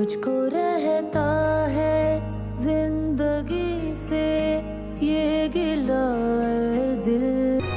मुझको रहता है जिंदगी से ये गिला है दिल।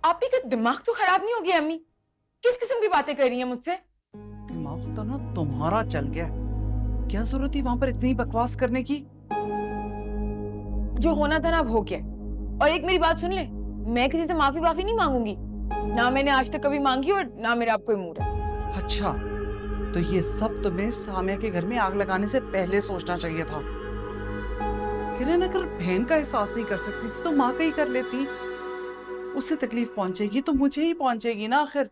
आपकी का दिमाग तो खराब नहीं हो गया अम्मी? किस किस्म की बातें कर रही हैं मुझसे? दिमाग तो ना तुम्हारा चल गया। क्या जरूरत थी वहां पर इतनी बकवास करने की? जो होना था ना अब हो गया। और एक मेरी बात सुन ले, मैं किसी से माफी वाफी नहीं मांगूंगी। ना मैंने आज तक कभी मांगी और ना मेरा अब कोई मूड है। अच्छा, तो ये सब तुम्हें सामिया के घर में आग लगाने से पहले सोचना चाहिए था। किरण अगर बहन का एहसास नहीं कर सकती थी तो माँ का ही कर लेती। उसे तकलीफ पहुंचेगी तो मुझे ही पहुंचेगी ना आखिर।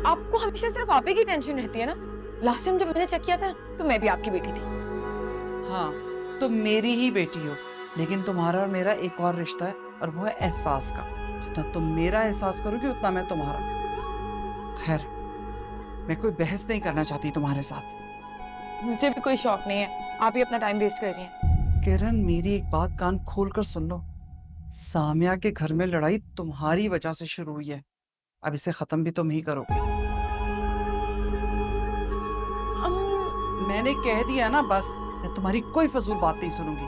आपको हमेशा सिर्फ आप ही की टेंशन रहती है ना? लास्ट टाइम जब मैंने चेक किया था ना तो मैं भी आपकी बेटी थी। हाँ, तुम मेरी ही बेटी हो, लेकिन तुम्हारा और मेरा एक और रिश्ता है और वो है एहसास का। जितना तुम मेरा एहसास करोगे उतना मैं तुम्हारा। खैर, मैं कोई बहस नहीं करना चाहती तुम्हारे साथ। मुझे भी कोई शौक नहीं है, आप ही अपना टाइम वेस्ट कर रही हैं। किरण, मेरी एक बात कान खोल कर सुन लो। सामिया के घर में लड़ाई तुम्हारी वजह से शुरू हुई है। अब इसे खत्म भी तुम ही करोगे। मैंने कह दिया ना, बस मैं तुम्हारी कोई फजूल बात नहीं सुनूंगी।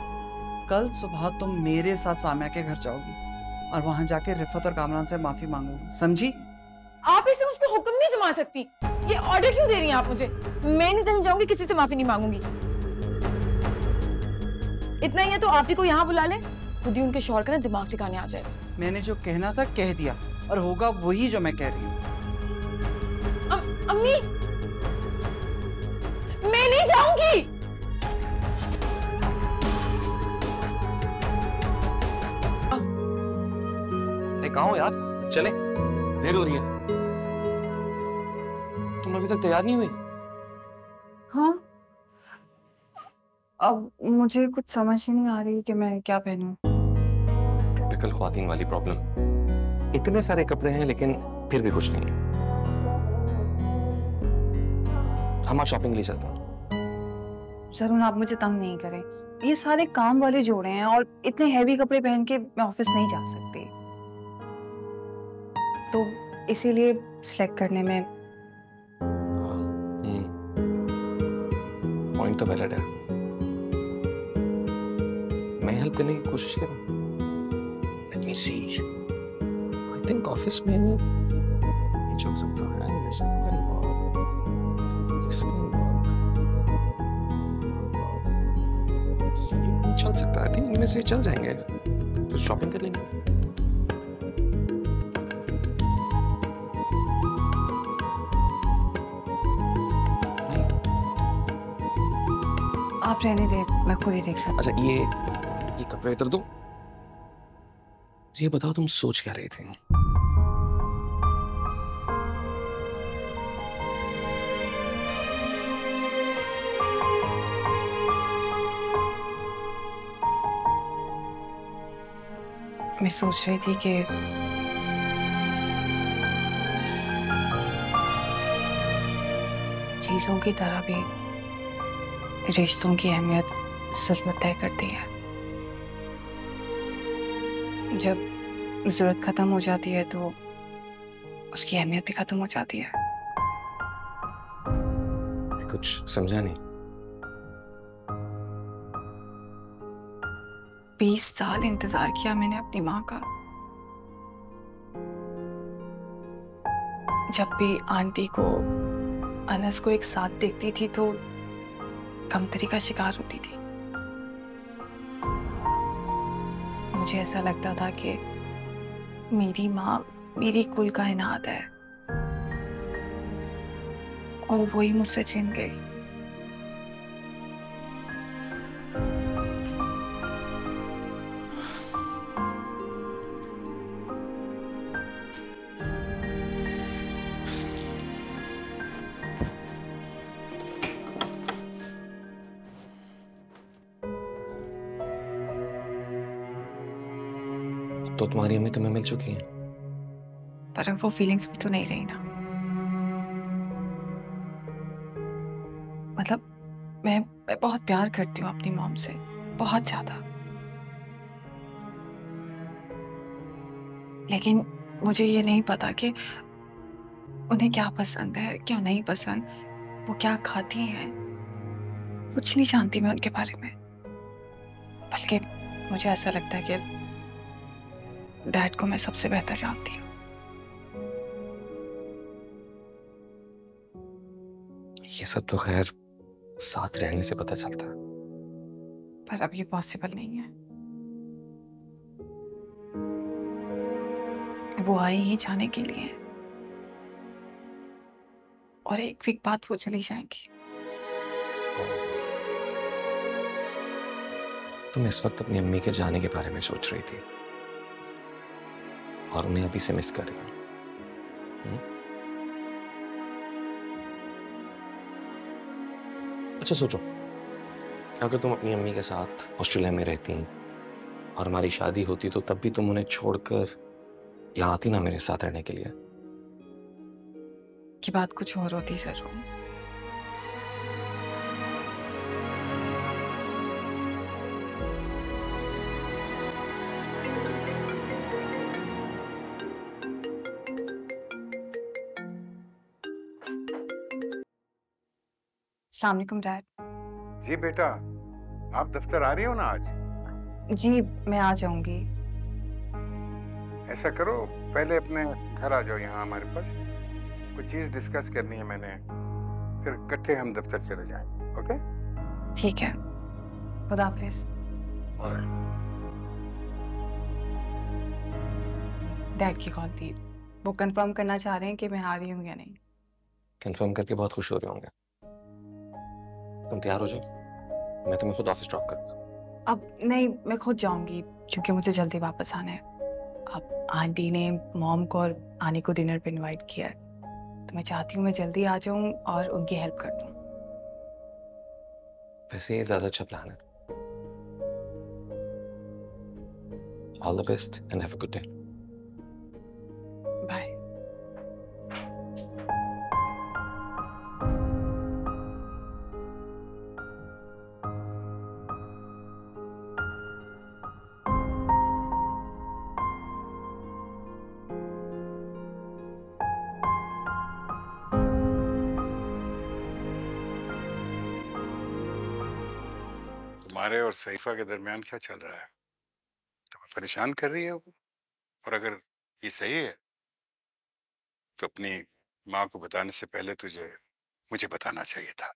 कल सुबह तुम मेरे साथ सामिया के घर जाओगी और वहां जाके रिफत और कामरान से माफी मांगोगी, समझी? आप इसे मुझ पे हुक्म नहीं जमा सकती। ये ऑर्डर क्यों दे रही हैं आप मुझे? मैं नहीं कहीं जाऊंगी, किसी से माफी नहीं मांगूंगी। इतना ही है तो आप ही को यहाँ बुला लें, खुद ही उनके शौहर का ना दिमाग ठिकाने आ जाएगा। मैंने जो कहना था कह दिया और होगा वही जो मैं कह रही हूँ। अम्मी, मैं नहीं जाऊंगी। कहाँ हो यार? चले, देर हो रही है। तुम अभी तक तैयार नहीं हुई? हाँ, अब मुझे कुछ समझ ही नहीं आ रही कि मैं क्या पहनूं। टिपिकल ख्वातीन वाली प्रॉब्लम। इतने सारे कपड़े हैं लेकिन फिर भी कुछ नहीं है। हम आज शॉपिंग के लिए चलते हैं। जरूर, आप मुझे तंग नहीं करें। ये सारे काम वाले जोड़े हैं और इतने हैवी कपड़े पहन के मैं ऑफिस नहीं जा सकती, तो इसीलिए सिलेक्ट करने में। पॉइंट तो वैलिड है। मैं हेल्प करने की कोशिश करूं। Let me see. I think office में ये चल सकता है। ये चल सकता है। आई थिंक इनमें से चल जाएंगे, तो शॉपिंग कर लेंगे। आप रहने दे, मैं खुद ही देख सकती। अच्छा, ये कपड़े इधर दो। ये बताओ तुम सोच क्या रहे थे? मैं सोच रही थी कि चीजों की तरह भी रिश्तों की अहमियत जरूरत तय करती है। जब जरूरत खत्म हो जाती है तो उसकी अहमियत भी खत्म हो जाती है। मैं कुछ समझा नहीं। 20 साल इंतजार किया मैंने अपनी माँ का। जब भी आंटी को अनस को एक साथ देखती थी तो कमतरी का शिकार होती थी। मुझे ऐसा लगता था कि मेरी माँ मेरी कुल कायनात है और वही मुझसे छिन गई। तो तुम्हारी अम्मी तुम्हें मिल चुकी हैं, पर अब वो फीलिंग्स भी तो नहीं रही ना। मतलब मैं बहुत प्यार करती हूँ अपनी मॉम से, बहुत ज्यादा। लेकिन मुझे ये नहीं पता कि उन्हें क्या पसंद है, क्या नहीं पसंद, वो क्या खाती हैं। कुछ नहीं जानती मैं उनके बारे में। बल्कि मुझे ऐसा लगता है कि डैड को मैं सबसे बेहतर जानती हूँ। ये सब तो खैर साथ रहने से पता चलता है। पर अब ये पॉसिबल नहीं है। वो आई ही जाने के लिए और एक वीक बाद वो चली जाएंगी। तुम इस वक्त अपनी अम्मी के जाने के बारे में सोच रही थी और उन्हें अभी से मिस कर रही हो। अच्छा सोचो, अगर तुम अपनी अम्मी के साथ ऑस्ट्रेलिया में रहती और हमारी शादी होती तो तब भी तुम उन्हें छोड़कर यहाँ आती ना मेरे साथ रहने के लिए। की बात कुछ और होती जरूर। अस्सलाम वालेकुम डैड। जी बेटा, आप दफ्तर आ रही हो ना आज? जी मैं आ जाऊंगी। ऐसा करो, पहले अपने घर आ जाओ यहाँ हमारे पास, कुछ चीज डिस्कस करनी है मैंने, फिर इकट्ठे हम दफ्तर चले जाएंगे। ओके? ठीक है, खुदा हाफिज। डैड की कॉल थी, वो कंफर्म करना चाह रहे हैं कि मैं आ रही हूँ या नहीं। कंफर्म करके बहुत खुश हो रहे होंगे। तुम तैयार हो जाओ, मैं तुम्हें खुद ऑफिस ड्रॉप करूँगा। अब नहीं, मैं खुद जाऊंगी क्योंकि मुझे जल्दी वापस आना है। अब आंटी ने मॉम को और आनी को डिनर पे इनवाइट किया है, तो मैं चाहती हूँ मैं जल्दी आ जाऊँ और उनकी हेल्प कर दूँ। वैसे ये ज्यादा अच्छा प्लान है। All the best and have a good day. Bye. तुम्हारे और सईफा के दरमियान क्या चल रहा है? तुम्हें परेशान कर रही है वो? और अगर ये सही है तो अपनी माँ को बताने से पहले तुझे मुझे बताना चाहिए था।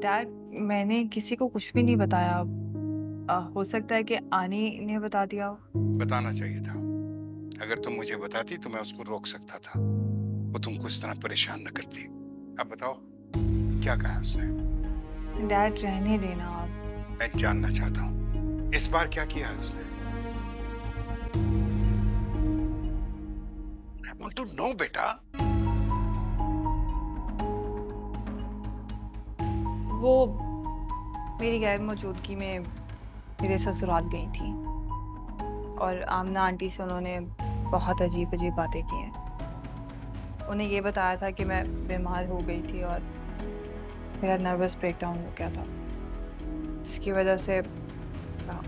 डैड, मैंने किसी को कुछ भी नहीं बताया। हो सकता है कि आनी ने बता दिया हो। बताना चाहिए था। अगर तुम मुझे बताती तो मैं उसको रोक सकता था, वो तुमको इस तरह परेशान न करती। अब बताओ क्या कहा उसने? डैड रहने देना आप। मैं जानना चाहता हूँ इस बार क्या किया है उसने। I want to know, बेटा। वो मेरी गैर मौजूदगी में मेरे ससुराल गई थी और आमना आंटी से उन्होंने बहुत अजीब अजीब बातें की हैं। उन्हें ये बताया था कि मैं बीमार हो गई थी और मेरा नर्वस ब्रेकडाउन हो गया था, जिसकी वजह से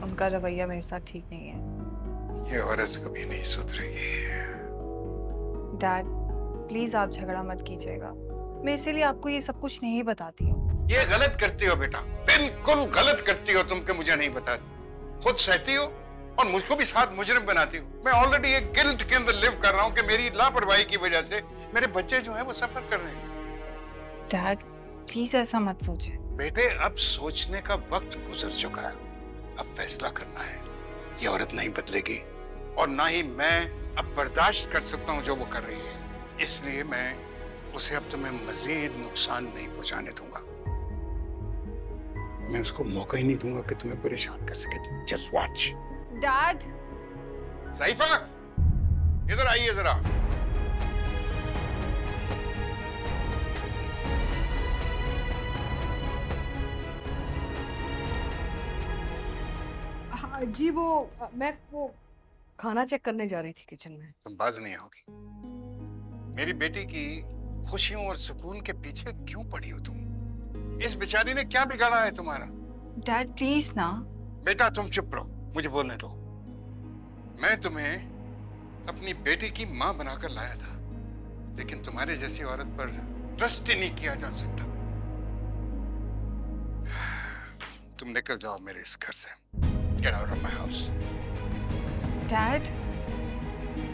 उनका रवैया मेरे साथ ठीक नहीं है। ये औरत कभी नहीं सुधरेगी। डैड प्लीज आप झगड़ा मत कीजिएगा, मैं इसीलिए आपको ये सब कुछ नहीं बताती हूँ। ये गलत करती हो बेटा, बिल्कुल गलत करती हो तुम, के मुझे नहीं बताती। खुद सहती हो और मुझको भी साथ मुजरिम बनाती हो। मैं ऑलरेडी एक गिल्ट के अंदर लिव कर रहा हूँ कि मेरी लापरवाही की वजह से मेरे बच्चे जो हैं वो सफर कर रहे हैं। डैड प्लीज ऐसा मत सोचे। बेटे अब सोचने का वक्त गुजर चुका है, अब फैसला करना है। ये औरत नहीं बदलेगी और ना ही मैं अब बर्दाश्त कर सकता हूँ जो वो कर रही है, इसलिए मैं उसे अब तुम्हें मजीद नुकसान नहीं पहुंचाने दूंगा। मैं उसको मौका ही नहीं दूंगा कि तुम्हें परेशान कर सके। तुम जस्ट वॉच। डैड सईफा इधर आइए जरा। हाँ जी, मैं खाना चेक करने जा रही थी किचन में। तुम बाज नहीं आओगी। मेरी बेटी की खुशियों और सुकून के पीछे क्यों पड़ी हो तुम? इस बेचारी ने क्या बिगाड़ा है तुम्हारा? डैड प्लीज ना। बेटा तुम चुप रहो, मुझे बोलने दो। मैं तुम्हें अपनी बेटी की मां बनाकर लाया था, लेकिन तुम्हारे जैसी औरत पर ट्रस्ट ही नहीं किया जा सकता। तुम निकल जाओ मेरे इस घर से। Get out of my house. Dad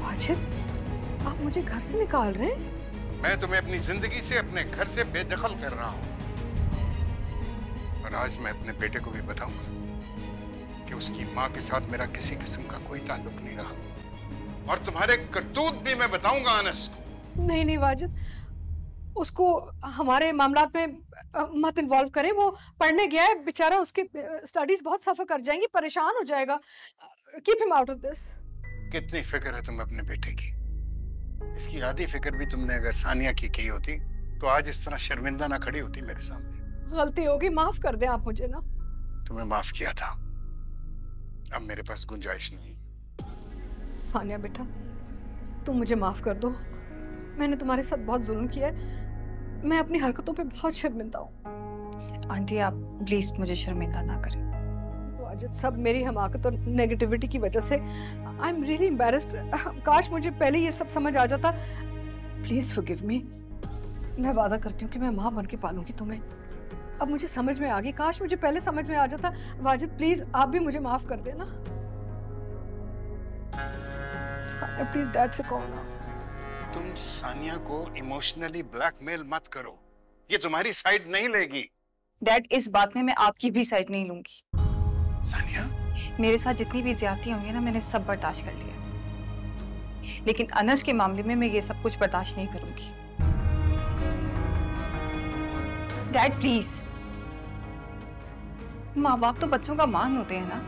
Wajid, आप मुझे घर से निकाल रहे हैं? मैं तुम्हें अपनी जिंदगी से, अपने घर से बेदखल कर रहा हूं। और आज मैं अपने बेटे को भी बताऊंगा कि उसकी मां के साथ मेरा किसी किस्म का कोई ताल्लुक नहीं रहा। और तुम्हारे करतूत भी मैं बताऊंगा अनस को। नहीं वाजिद, उसको हमारे मामलात में मत इन्वॉल्व करें। वो पढ़ने गया है बेचारा, उसके स्टडीज बहुत सफर कर जाएंगी, परेशान हो जाएगा। Keep him out of this. कितनी फिक्र है तुम्हें अपने बेटे की? इसकी आधी फिक्र भी तुमने अगर सानिया की होती तो आज इस तरह शर्मिंदा ना खड़ी होती मेरे सामने। गलती होगी, माफ कर दें आप मुझे ना। तुम्हें माफ किया था, अब मेरे पास गुंजाइश नहीं। सानिया बेटा, तुम मुझे माफ कर दो। मैंने तुम्हारे साथ बहुत जुल्म किया है। मैं अपनी हरकतों पे बहुत शर्मिंदा हूँ। आंटी आप प्लीज मुझे शर्मिंदा ना करें। वाजिद, सब मेरी हमाकत और नेगेटिविटी की वजह से। I am really embarrassed. काश मुझे पहले ये सब समझ आ जाता। Please forgive me. मैं वादा करती हूँ कि मैं माँ बन के पालूंगी तुम्हें। अब मुझे समझ में आ गई, काश मुझे पहले समझ में आ जाता। वाजिद प्लीज आप भी मुझे माफ कर देना। प्लीज डैड से कहो ना। तुम सानिया को इमोशनली ब्लैकमेल मत करो, ये तुम्हारी साइड नहीं लेगी। डैड इस बात में मैं आपकी भी साइड नहीं लूंगी। सानिया, मेरे साथ जितनी भी ज्यादतियां हुई ना, मैंने सब बर्दाश्त कर लिया, लेकिन अनस के मामले में मैं ये सब कुछ बर्दाश्त नहीं करूंगी। डैड प्लीज, माँ बाप तो बच्चों का मान होते हैं ना।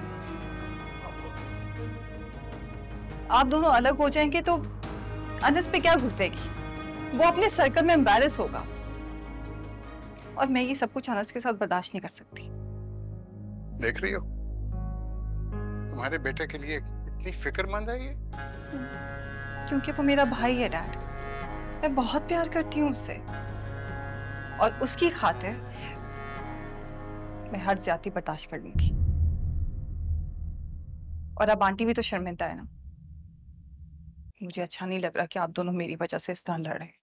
आप दोनों अलग हो जाएंगे तो अनस पे क्या गुजरेगी? वो अपने सर्कल में एम्बैरेस होगा, और मैं ये सब कुछ अनस के साथ बर्दाश्त नहीं कर सकती। देख रही हो तुम्हारे बेटे के लिए इतनी फिक्रमंद है ये? क्योंकि वो मेरा भाई है डैड। मैं बहुत प्यार करती हूँ उससे, और उसकी खातिर मैं हर ज्यादती बर्दाश्त कर लूंगी। और अब आंटी भी तो शर्मिंदा है ना। मुझे अच्छा नहीं लग रहा कि आप दोनों मेरी वजह से इस तरह लड़ रहे हैं।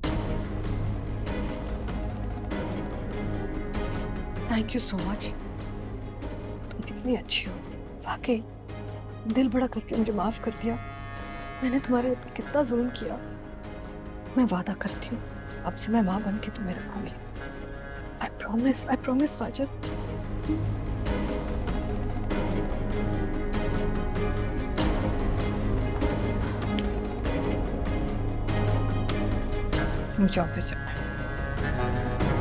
Thank you so much. तुम इतनी अच्छी हो, वाकई दिल बड़ा करके मुझे माफ कर दिया। मैंने तुम्हारे ऊपर कितना जुल्म किया। मैं वादा करती हूँ अब से मैं माँ बन के तुम्हें रखूंगी। I promise Wajid. मुझे ऑफिस जाना है।